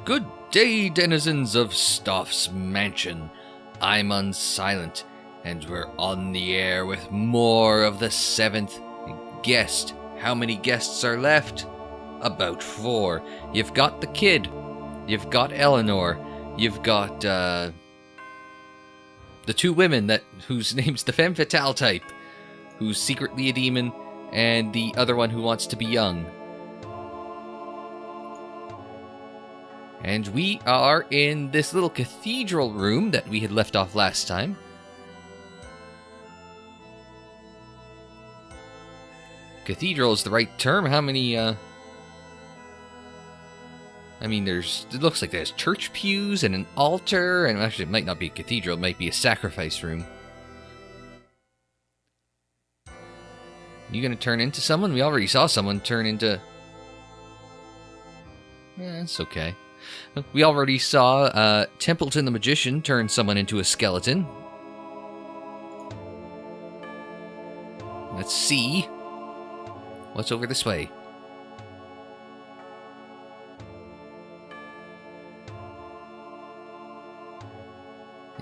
Good day, denizens of Stauf's mansion. I'm Unsilent, and we're on the air with more of the seventh guest. How many guests are left? About 4. You've got the kid. You've got Eleanor. You've got, the 2 women whose name's the femme fatale type, who's secretly a demon, and the other one who wants to be young. And we are in this little cathedral room that we had left off last time. Cathedral is the right term. How many, I mean, it looks like there's church pews and an altar, and actually it might not be a cathedral, it might be a sacrifice room. You gonna turn into someone? We already saw someone turn into... it's okay. We already saw Templeton the Magician turn someone into a skeleton. Let's see what's over this way.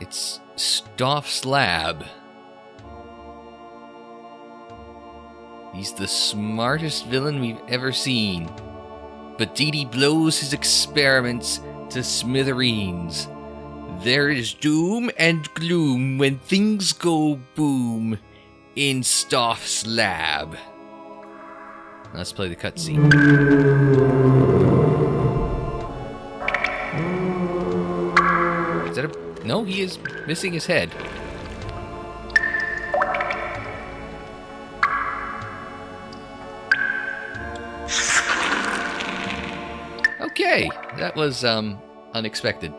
It's Stauf's lab. He's the smartest villain we've ever seen. But Dee Dee blows his experiments to smithereens. There is doom and gloom when things go boom in Stauf's lab. Let's play the cutscene. Is that a... No, he is missing his head. Okay, that was unexpected.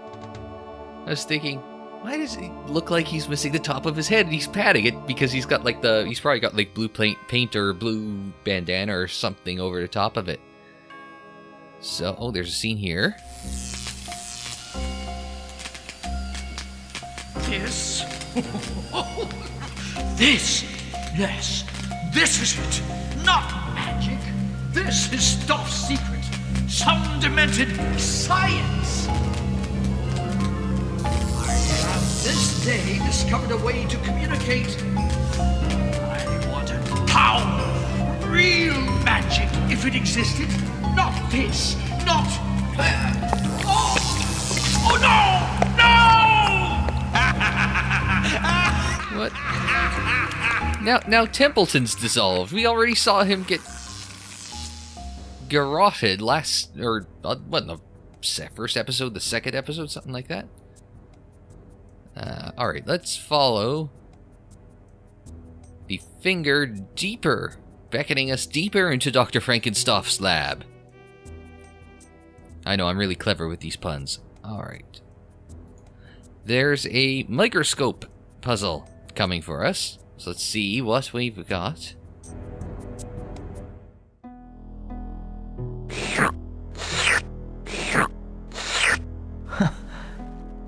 I was thinking, why does it look like he's missing the top of his head? He's padding it because he's got like he's probably got like blue paint or blue bandana or something over the top of it. So, oh, there's a scene here. This? This? Yes, this is it. Not magic. This is Stauf's secret. Some demented science! I have this day discovered a way to communicate. I want power, real magic if it existed. Not this, not... Oh! Oh no! No! What? Now Templeton's dissolved. We already saw him get... garroted last, or what, in the first episode, the second episode, something like that. Alright, let's follow the finger deeper, beckoning us deeper into Dr. Frankenstauf's lab. I know, I'm really clever with these puns. Alright. There's a microscope puzzle coming for us, so let's see what we've got.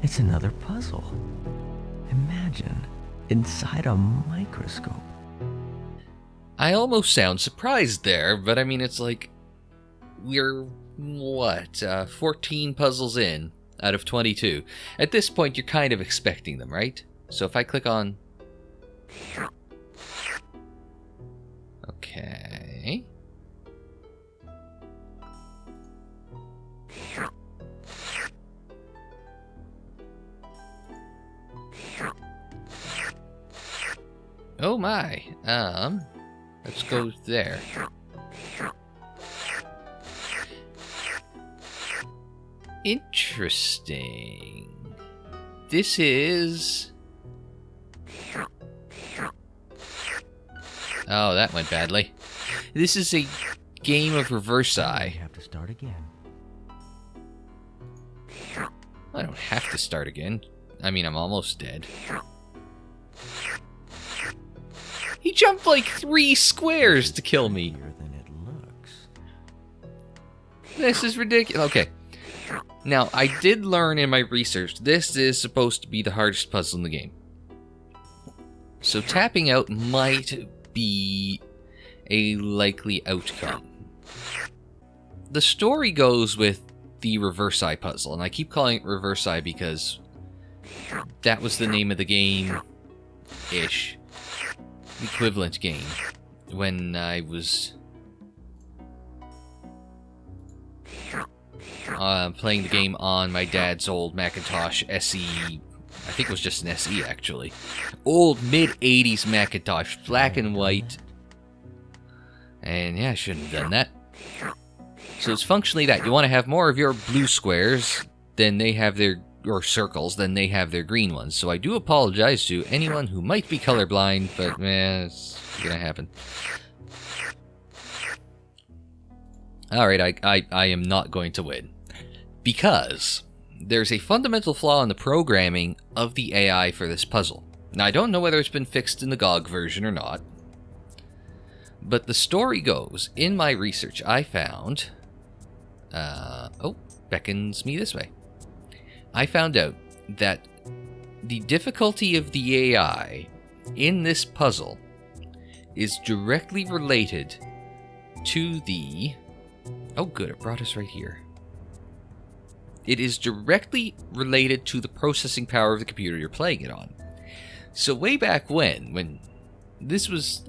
It's another puzzle. Imagine, inside a microscope. I almost sound surprised there, but I mean, it's like, we're, what, 14 puzzles in out of 22. At this point, you're kind of expecting them, right? So if I click on... Okay... Oh my, let's go there. Interesting. This is... Oh, that went badly. This is a game of reverse eye. I have to start again. I don't have to start again. I mean, I'm almost dead. He jumped like 3 squares to kill me. Than it looks. This is ridiculous. Okay. Now, I did learn in my research, this is supposed to be the hardest puzzle in the game. So tapping out might be a likely outcome. The story goes with the reverse eye puzzle. And I keep calling it reverse eye because that was the name of the game-ish. Equivalent game. When I was playing the game on my dad's old Macintosh SE. I think it was just an SE, actually. Old mid-80s Macintosh, black and white. And yeah, I shouldn't have done that. So it's functionally that. You want to have more of your blue squares than they have their, or circles, than they have their green ones. So I do apologize to anyone who might be colorblind, but man, it's gonna happen. Alright, I am not going to win. Because there's a fundamental flaw in the programming of the AI for this puzzle. Now, I don't know whether it's been fixed in the GOG version or not, but the story goes, in my research, I found... oh, beckons me this way. I found out that the difficulty of the AI in this puzzle is directly related to the... Oh, good, it brought us right here. It is directly related to the processing power of the computer you're playing it on. So way back when this was...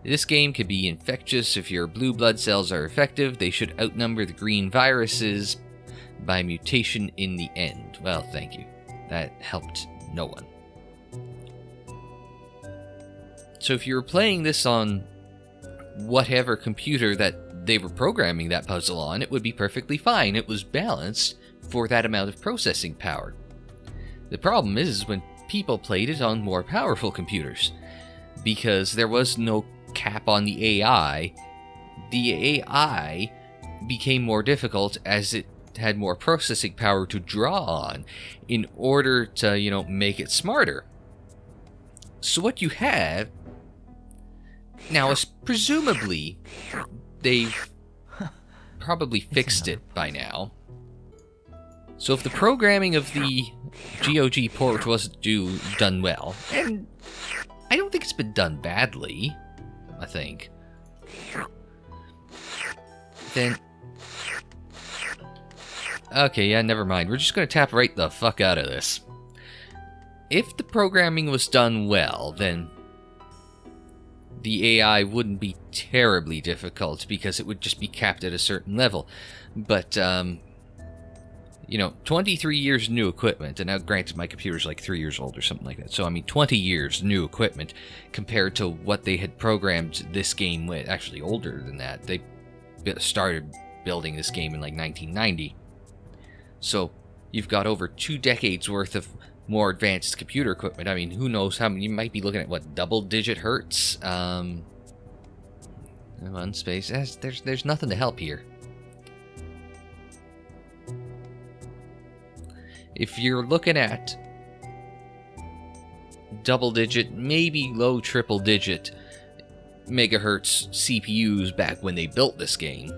this game could be infectious if your blue blood cells are effective. They should outnumber the green viruses by mutation in the end. Well, thank you. That helped no one. So if you were playing this on whatever computer that they were programming that puzzle on, it would be perfectly fine. It was balanced for that amount of processing power. The problem is when people played it on more powerful computers, because there was no cap on the AI became more difficult as it had more processing power to draw on in order to, you know, make it smarter. So what you have now is presumably they've probably fixed it by now. So if the programming of the GOG port wasn't done well, and I don't think it's been done badly, I think, then... Okay, yeah, never mind. We're just going to tap right the fuck out of this. If the programming was done well, then the AI wouldn't be terribly difficult because it would just be capped at a certain level. But, you know, 23 years new equipment, and now granted my computer's like 3 years old or something like that, so I mean 20 years new equipment compared to what they had programmed this game with. Actually older than that. They started building this game in like 1990. So you've got over 2 decades worth of more advanced computer equipment. I mean, who knows how many, you might be looking at, what, double-digit hertz? One space. There's nothing to help here. If you're looking at double-digit, maybe low triple-digit megahertz CPUs back when they built this game,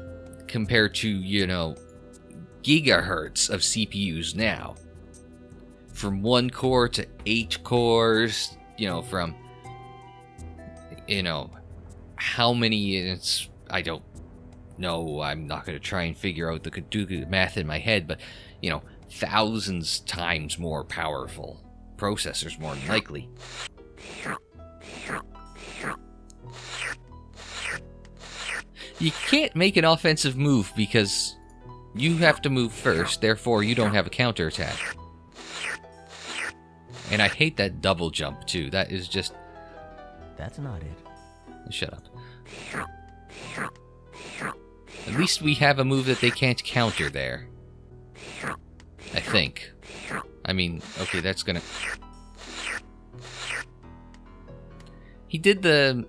compared to, you know, gigahertz of CPUs now. From 1 core to 8 cores, you know, from, you know, how many, it's, I don't know, I'm not going to try and figure out the math in my head, but, you know, thousands times more powerful processors, more than likely. You can't make an offensive move because you have to move first, therefore you don't have a counterattack. And I hate that double jump too. That is just... That's not it. Shut up. At least we have a move that they can't counter there. I think. I mean, okay, that's gonna... He did the...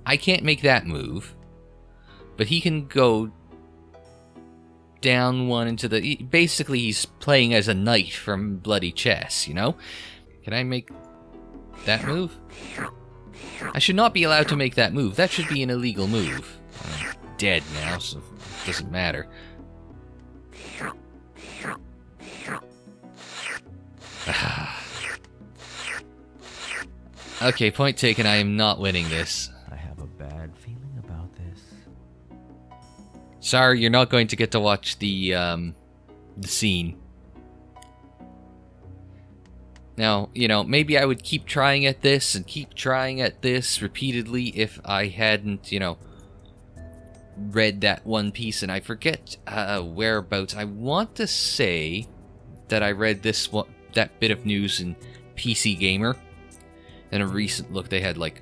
I can't make that move. But he can go down one into the... Basically, he's playing as a knight from Bloody Chess, you know? Can I make that move? I should not be allowed to make that move. That should be an illegal move. I'm dead now, so it doesn't matter. Okay, point taken. I am not winning this. I have a bad feeling about this. Sorry, you're not going to get to watch the scene. Now, you know, maybe I would keep trying at this and keep trying at this repeatedly if I hadn't, you know, read that one piece, and I forget whereabouts. I want to say that I read this one, that bit of news in PC Gamer. In a recent look, they had, like,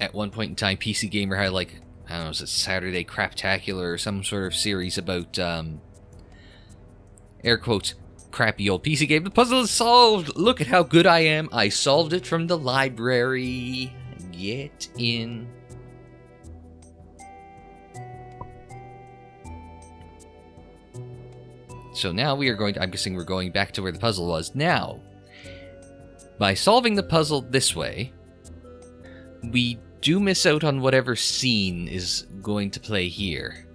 at one point in time, PC Gamer had, like, I don't know, was it Saturday Craptacular or some sort of series about, air quotes, crappy old PC game. The puzzle is solved! Look at how good I am. I solved it from the library. Get in. So now we are going to, I'm guessing we're going back to where the puzzle was. Now, by solving the puzzle this way, we do miss out on whatever scene is going to play here.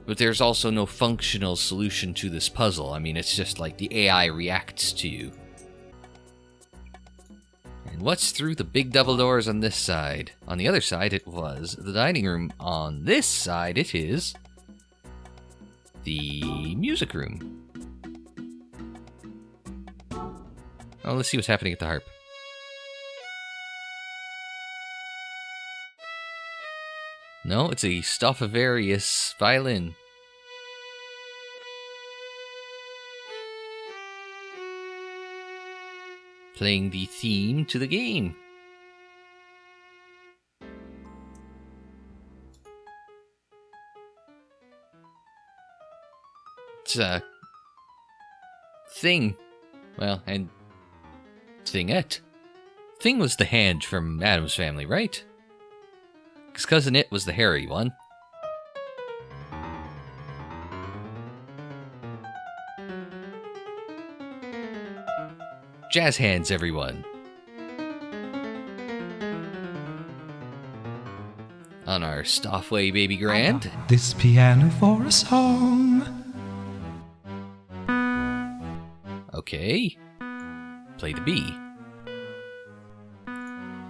But there's also no functional solution to this puzzle. I mean, it's just like the AI reacts to you. And what's through the big double doors on this side? On the other side, it was the dining room. On this side, it is the music room. Oh, let's see what's happening at the harp. No, it's a Stauf violin. Playing the theme to the game. It's a thing. Well, and thingette. Thing was the hand from Addams Family, right? His cousin It was the hairy one. Jazz hands, everyone. On our Staufway Baby Grand. This piano for a song. Okay. Play the B.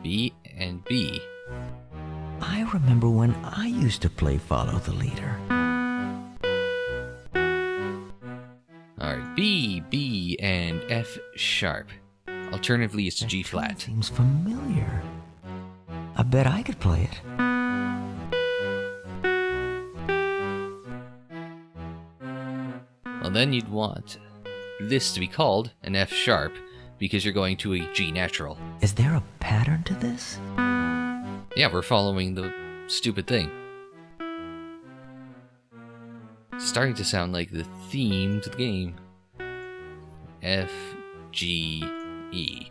B and B. I remember when I used to play Follow the Leader. Alright, B, B, and F sharp. Alternatively, it's G flat. Seems familiar. I bet I could play it. Well, then you'd want this to be called an F sharp because you're going to a G natural. Is there a pattern to this? Yeah, we're following the stupid thing. It's starting to sound like the theme to the game. F, G, E.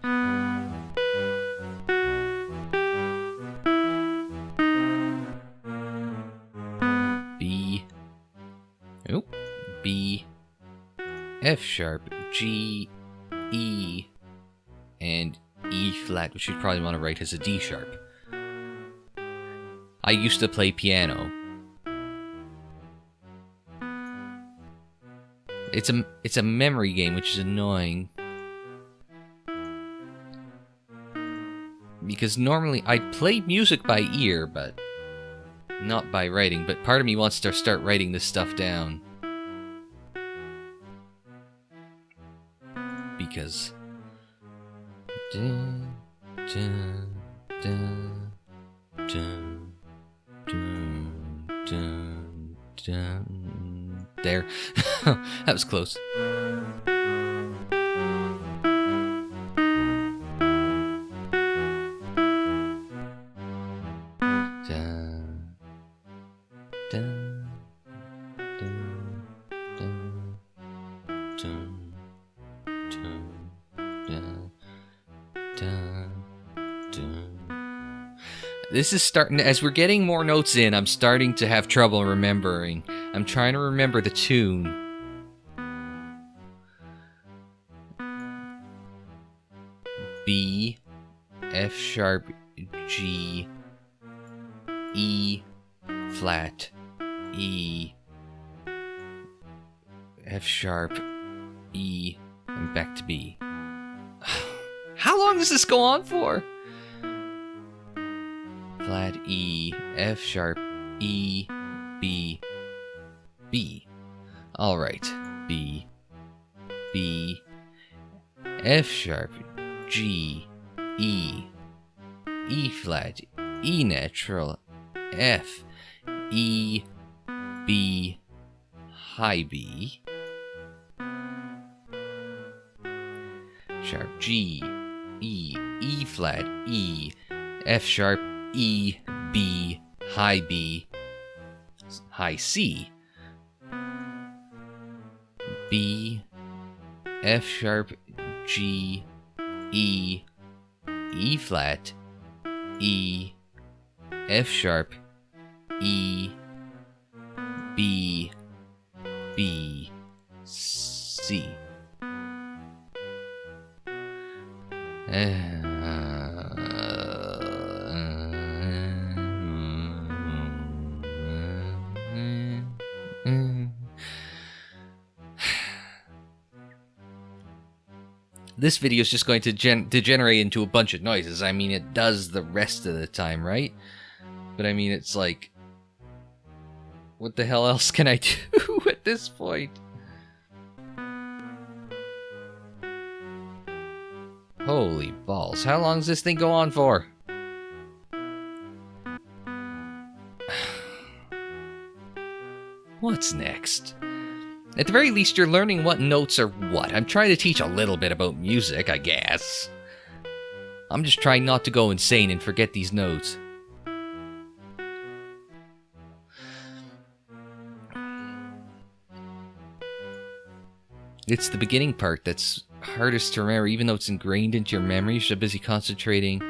B. Oh. B. F sharp, G, E, and E flat, which you'd probably want to write as a D sharp. I used to play piano. It's a memory game, which is annoying. Because normally I'd play music by ear, but not by writing. But part of me wants to start writing this stuff down. Because dun, dun, dun, dun, dun, dun, dun. There. That was close. Dun, dun, dun, dun, dun, dun, dun, dun. This is starting, as we're getting more notes in, I'm starting to have trouble remembering. I'm trying to remember the tune. B, F sharp, G, E, flat, E, F sharp, E, and back to B. How long does this go on for? Flat, E, F sharp, E, B, B. Alright. B, B, F sharp, G, E, E flat, E natural, F, E, B, high B, sharp, G, E, E flat, E, F sharp, E, B, high B, high C, B, F sharp, G, E, E flat, E, F sharp, E, B, B, C. This video is just going to degenerate into a bunch of noises. I mean, it does the rest of the time, right? But I mean, it's like... what the hell else can I do at this point? Holy balls. How long does this thing go on for? What's next? At the very least, you're learning what notes are what. I'm trying to teach a little bit about music, I guess. I'm just trying not to go insane and forget these notes. It's the beginning part that's hardest to remember, even though it's ingrained into your memory. You're so busy concentrating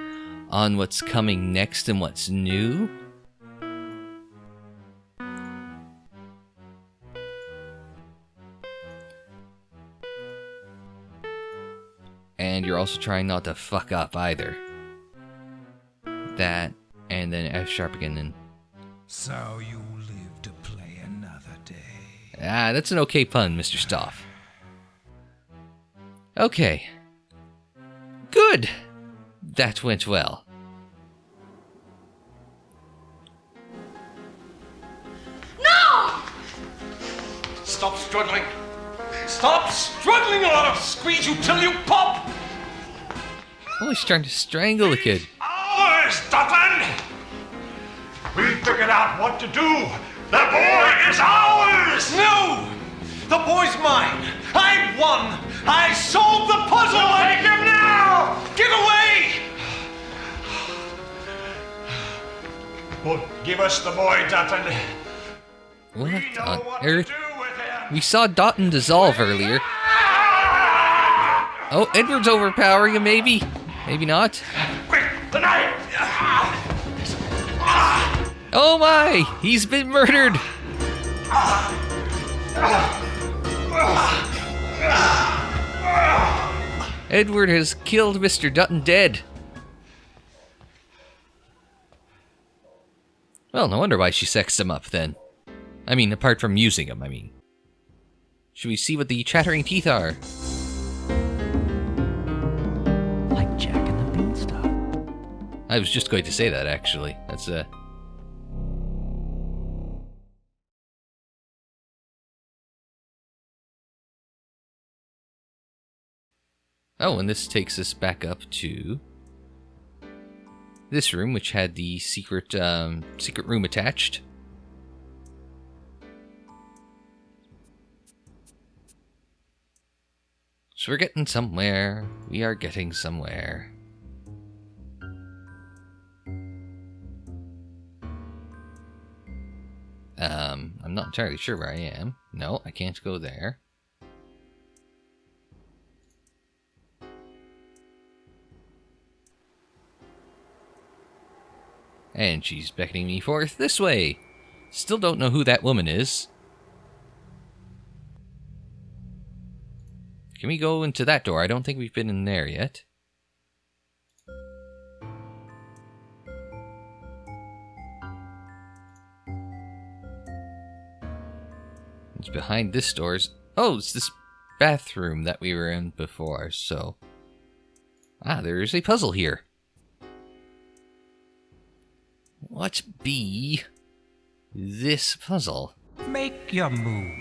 on what's coming next and what's new. And you're also trying not to fuck up either. That, and then F sharp again, and... So you live to play another day. Ah, that's an okay pun, Mr. Stauf. Okay. Good. That went well. No! Stop struggling. Stop struggling, or I'll squeeze you till you pop! Oh, he's trying to strangle the kid. Ours, Dutton! We figured out what to do. The boy is ours! No! The boy's mine. I won. I solved the puzzle. Take him now! Get away! Well, give us the boy, Dutton. What We know on what earth? to do with him. We saw Dotton dissolve earlier. Oh, Edward's overpowering him, maybe? Maybe not. Quick, the knife! Oh my! He's been murdered! Edward has killed Mr. Dutton dead. Well, no wonder why she sexed him up then. I mean, apart from using him, I mean. Should we see what the chattering teeth are? Like Jack and the Beanstalk. I was just going to say that, actually. That's Oh, and this takes us back up to this room, which had the secret room attached. So we're getting somewhere. We are getting somewhere. I'm not entirely sure where I am. No, I can't go there. And she's beckoning me forth this way. Still don't know who that woman is. Can we go into that door? I don't think we've been in there yet. It's behind this door's... Oh, it's this bathroom that we were in before, so... Ah, there is a puzzle here. What B this puzzle. Make your move,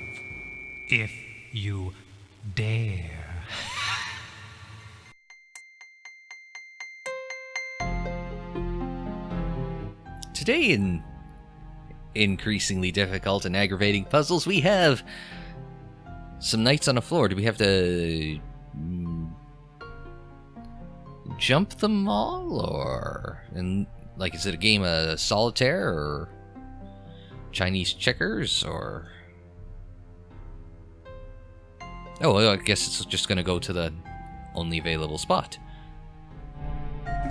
if you dare. Today in increasingly difficult and aggravating puzzles, we have some knights on the floor. Do we have to jump them all, or is it a game of solitaire or Chinese checkers, or well, I guess it's just gonna go to the only available spot.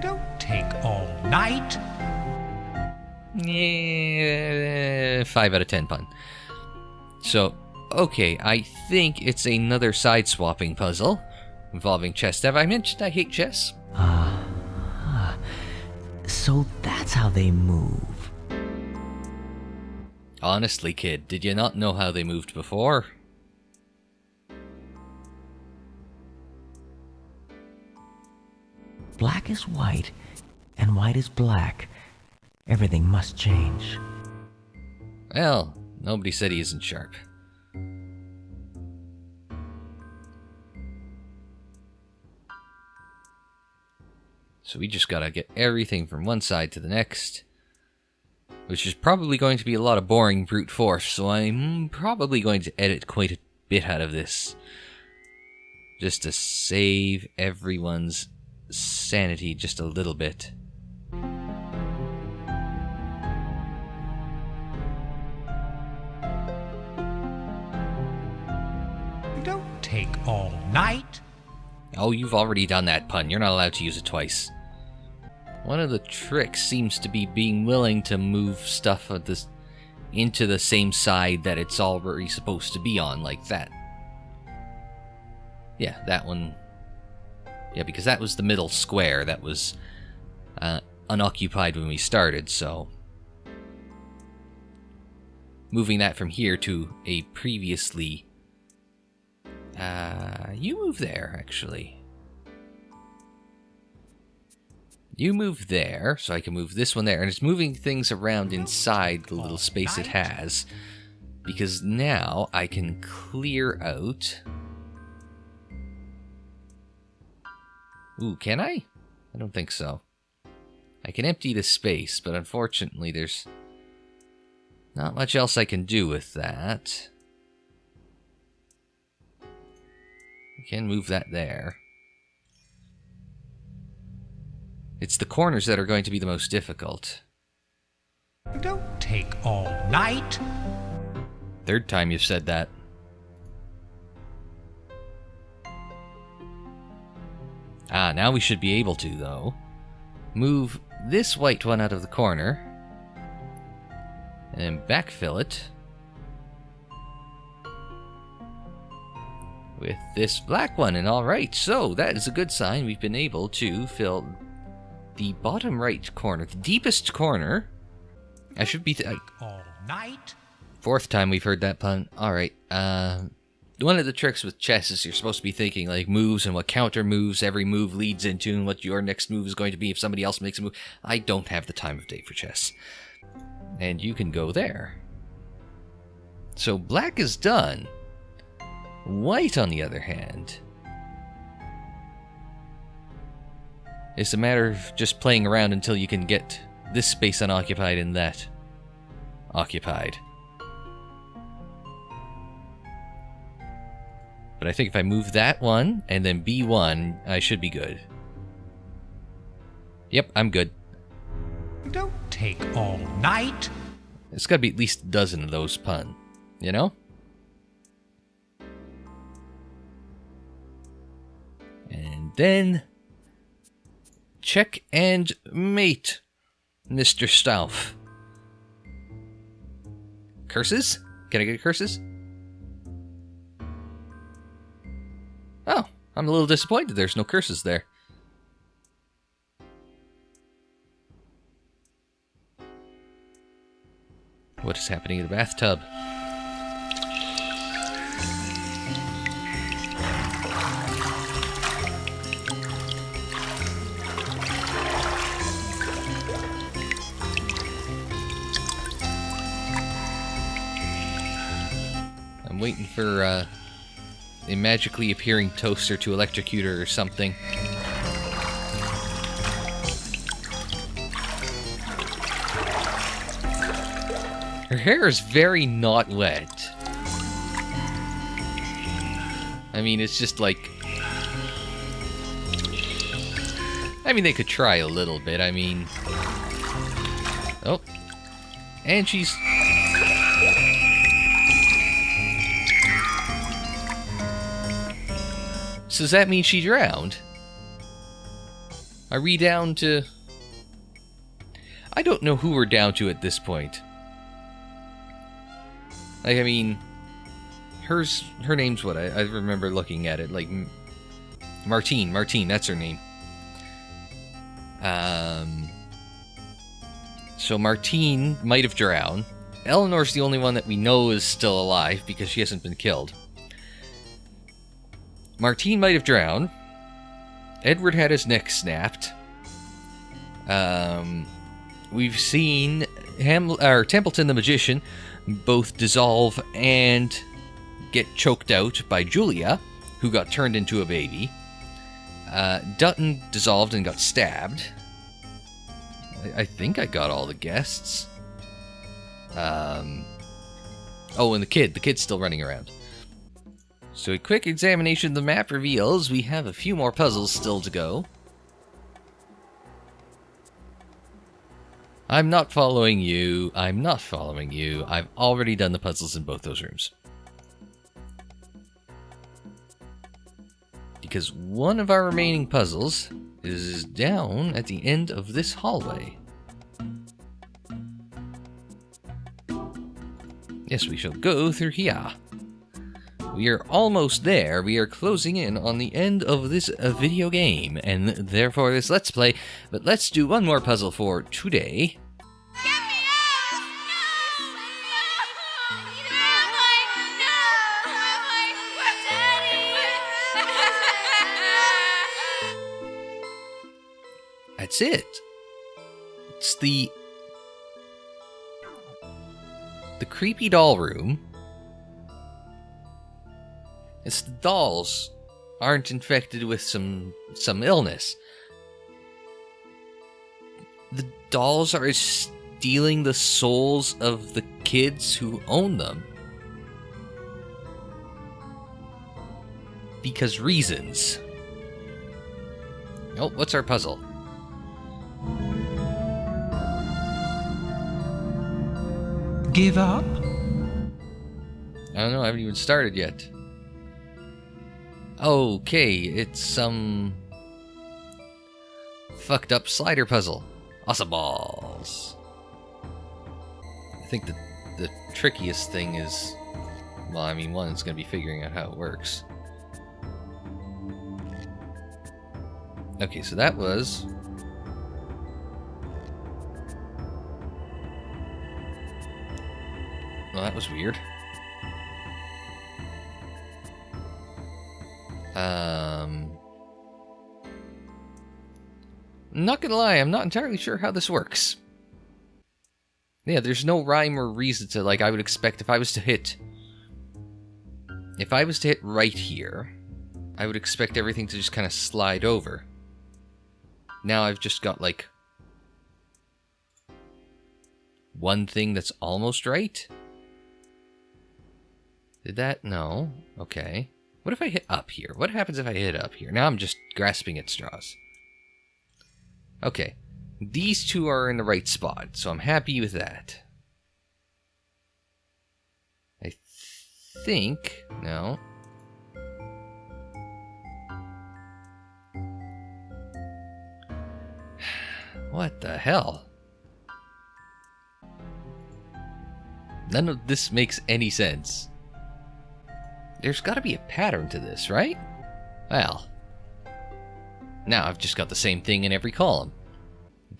Don't take all night. Yeah, 5 out of 10 pun. So, okay, I think it's another side-swapping puzzle involving chess. Have I mentioned I hate chess? So that's how they move. Honestly, kid, did you not know how they moved before? Black is white, and white is black. Everything must change. Well, nobody said he isn't sharp. So we just gotta get everything from one side to the next, which is probably going to be a lot of boring brute force, so I'm probably going to edit quite a bit out of this, just to save everyone's sanity just a little bit. Don't take all night. Oh, you've already done that pun. You're not allowed to use it twice. One of the tricks seems to be being willing to move stuff into the same side that it's already supposed to be on, like that. Yeah, that one. Yeah, because that was the middle square that was unoccupied when we started, so moving that from here to a previously... you move there, actually. You move there, so I can move this one there. And it's moving things around inside the little space it has. Because now I can clear out... Ooh, can I? I don't think so. I can empty the space, but unfortunately there's not much else I can do with that. I can move that there. It's the corners that are going to be the most difficult. Don't take all night. Third time you've said that. Ah, now we should be able to, though. Move this white one out of the corner. And backfill it with this black one. And alright, so that is a good sign. We've been able to fill the bottom right corner, the deepest corner. I should be... all night. Fourth time we've heard that pun. Alright, one of the tricks with chess is you're supposed to be thinking like moves and what counter moves every move leads into and what your next move is going to be if somebody else makes a move. I don't have the time of day for chess. And you can go there. So black is done. White, on the other hand, it's a matter of just playing around until you can get this space unoccupied and that occupied. But I think if I move that one and then B1, I should be good. Yep, I'm good. Don't take all night. It's got to be at least a dozen of those pun, you know? And then check and mate, Mr. Stauf. Curses? Can I get curses? Oh, I'm a little disappointed there's no curses there. What is happening in the bathtub? waiting for a magically appearing toaster to electrocute her or something. Her hair is very not wet. I mean, it's just like... I mean, they could try a little bit. I mean... Oh. And she's... So does that mean she drowned? Are we down to... I don't know who we're down to at this point. Like, I mean... Her name's what? I remember looking at it. Like... Martine, that's her name. So Martine might have drowned. Eleanor's the only one that we know is still alive because she hasn't been killed. Martine might have drowned. Edward had his neck snapped. We've seen Templeton the Magician both dissolve and get choked out by Julia, who got turned into a baby. Dutton dissolved and got stabbed. I think I got all the guests. Oh, and the kid's still running around. So a quick examination of the map reveals we have a few more puzzles still to go. I'm not following you. I'm not following you. I've already done the puzzles in both those rooms. Because one of our remaining puzzles is down at the end of this hallway. Yes, we shall go through here. We are almost there. We are closing in on the end of this video game, and therefore this Let's Play. But let's do one more puzzle for today. That's it. It's the creepy doll room. It's the dolls aren't infected with some illness. The dolls are stealing the souls of the kids who own them. Because reasons. Oh, what's our puzzle? Give up? I don't know, I haven't even started yet. Okay, it's some fucked up slider puzzle. Awesome balls. I think the trickiest thing is, well, I mean, one is going to be figuring out how it works. Okay, so that was... Well, that was weird. I'm not gonna lie, I'm not entirely sure how this works. Yeah, there's no rhyme or reason to, like, I would expect if I was to hit right here, I would expect everything to just kind of slide over. Now I've just got, like, one thing that's almost right? Did that? No. Okay. What if I hit up here? What happens if I hit up here? Now I'm just grasping at straws. Okay. These two are in the right spot, so I'm happy with that. I think... No. What the hell? None of this makes any sense. There's got to be a pattern to this, right? Well, now I've just got the same thing in every column.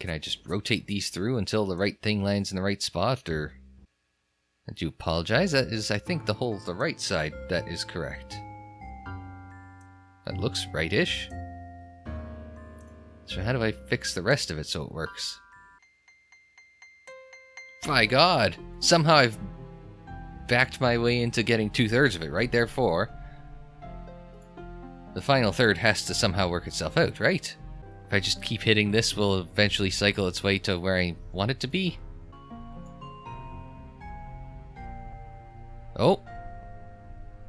Can I just rotate these through until the right thing lands in the right spot, or... I do apologize, that is, I think, the right side that is correct. That looks right-ish. So how do I fix the rest of it so it works? My God! Somehow I've backed my way into getting 2/3 of it, right? Therefore, the final third has to somehow work itself out, right? If I just keep hitting this, will eventually cycle its way to where I want it to be. Oh.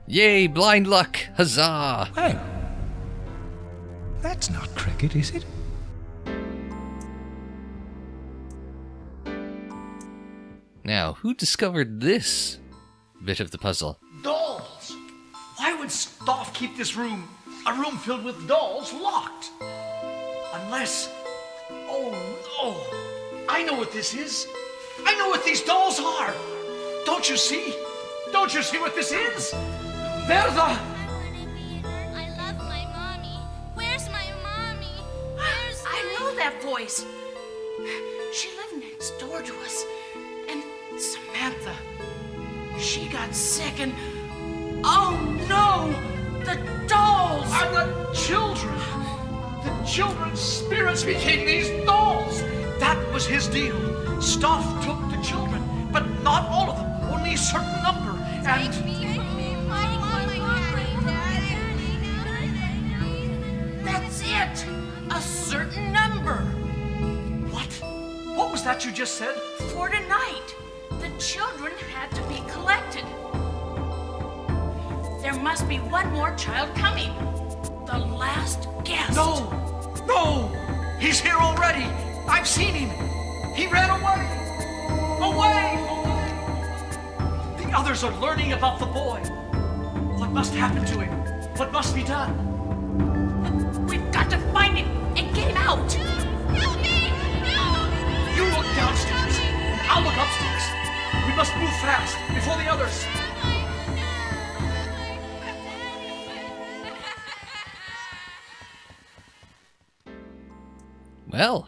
Yay, blind luck! Huzzah! Hang on. That's not cricket, is it? Now, who discovered this bit of the puzzle? Dolls! Why would Stauf keep this room, a room filled with dolls, locked? Unless... Oh no! I know what this is! I know what these dolls are! Don't you see? Don't you see what this is? They're the... I love my mommy. Where's my mommy? I know that voice. She lived next door to us. And Samantha, she got sick and... Oh no! The dolls! are the children! The children's spirits became these dolls! That was his deal. Stauf took the children, but not all of them. Only a certain number. And... That's it! A certain number. What? What was that you just said? For tonight, the children had to be collected. There must be one more child coming. The last guest. No! No! He's here already! I've seen him! He ran away! Away! The others are learning about the boy. What must happen to him? What must be done? We've got to find him and get him out. Help me! No! You look downstairs, and I'll look upstairs. We must move fast before the others... Well,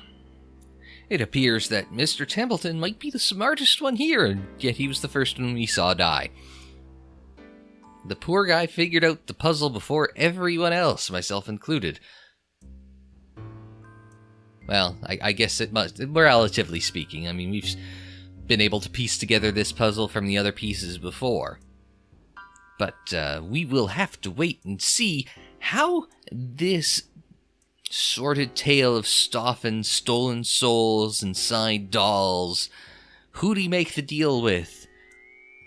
it appears that Mr. Templeton might be the smartest one here, and yet he was the first one we saw die. The poor guy figured out the puzzle before everyone else, myself included. Well, I guess it must, relatively speaking. I mean, we've been able to piece together this puzzle from the other pieces before. But we will have to wait and see how this sordid tale of Stauf and stolen souls and signed dolls. Who'd he make the deal with?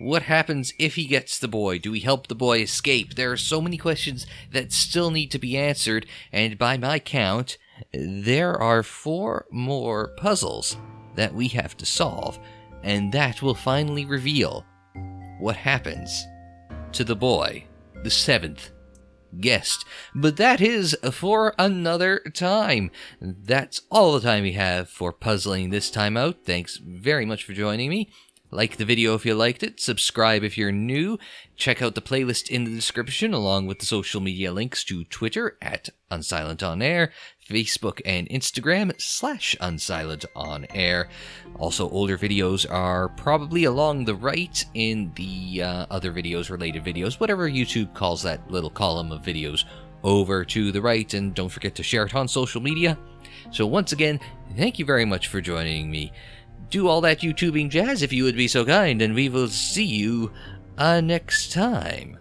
What happens if he gets the boy? Do we help the boy escape? There are so many questions that still need to be answered, and by my count, there are 4 more puzzles that we have to solve, and that will finally reveal what happens to the boy, the 7th guest. But that is for another time. That's all the time we have for puzzling this time out. Thanks very much for joining me. Like the video if you liked it, subscribe if you're new, check out the playlist in the description along with the social media links to Twitter at Unsilent On Air, Facebook and Instagram /Unsilent On Air. Also, older videos are probably along the right in the other videos, related videos, whatever YouTube calls that little column of videos over to the right, and don't forget to share it on social media. So once again, thank you very much for joining me. Do all that YouTubing jazz if you would be so kind, and we will see you next time.